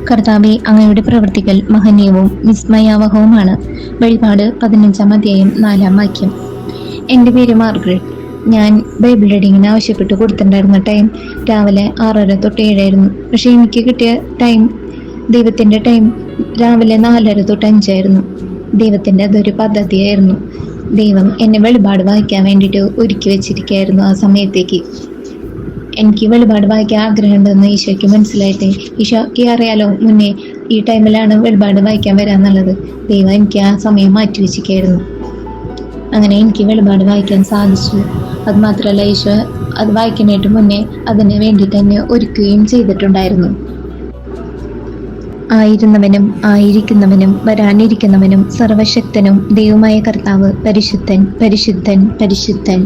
കർത്താവെ, അങ്ങയുടെ പ്രവൃത്തികൾ മഹനീയവും വിസ്മയാവഹവുമാണ്. വെളിപാട് 15-ാം അധ്യായം 4-ാം വാക്യം. എൻ്റെ പേര് മാർഗ്രറ്റ്. ഞാൻ ബൈബിൾ റീഡിങ്ങിന് ആവശ്യപ്പെട്ട് കൊടുത്തിട്ടുണ്ടായിരുന്ന ടൈം രാവിലെ 6:30 തൊട്ട് 7 ആയിരുന്നു. പക്ഷെ എനിക്ക് കിട്ടിയ ടൈം, ദൈവത്തിൻ്റെ ടൈം, രാവിലെ 4:30 തൊട്ട് 5 ആയിരുന്നു. ദൈവത്തിൻ്റെ അതൊരു പദ്ധതിയായിരുന്നു. ദൈവം എന്നെ വെളിപാട് വായിക്കാൻ വേണ്ടിയിട്ട് ഒരുക്കി വെച്ചിരിക്കുകയായിരുന്നു ആ സമയത്തേക്ക്. എനിക്ക് വെളിപാട് വായിക്കാൻ ആഗ്രഹമുണ്ടെന്ന് ഈശോയ്ക്ക് മനസ്സിലായിട്ട്, ഈശോയ്ക്ക് അറിയാലോ മുന്നേ ഈ ടൈമിലാണ് വെളിപാട് വായിക്കാൻ വരാന്നുള്ളത്. ദൈവം എനിക്ക് ആ സമയം മാറ്റി വെച്ചിരിക്കുകയായിരുന്നു. അങ്ങനെ എനിക്ക് വെളിപാട് വായിക്കാൻ സാധിച്ചു. അത് മാത്രമല്ല, ഈശോ അത് വായിക്കാനായിട്ട് മുന്നേ അതിന് വേണ്ടിയിട്ട് തന്നെ ഒരുക്കുകയും ചെയ്തിട്ടുണ്ടായിരുന്നു. ആയിരുന്നവനും ആയിരിക്കുന്നവനും വരാനിരിക്കുന്നവനും സർവശക്തനും ദൈവമായ കർത്താവ് പരിശുദ്ധൻ, പരിശുദ്ധൻ, പരിശുദ്ധൻ.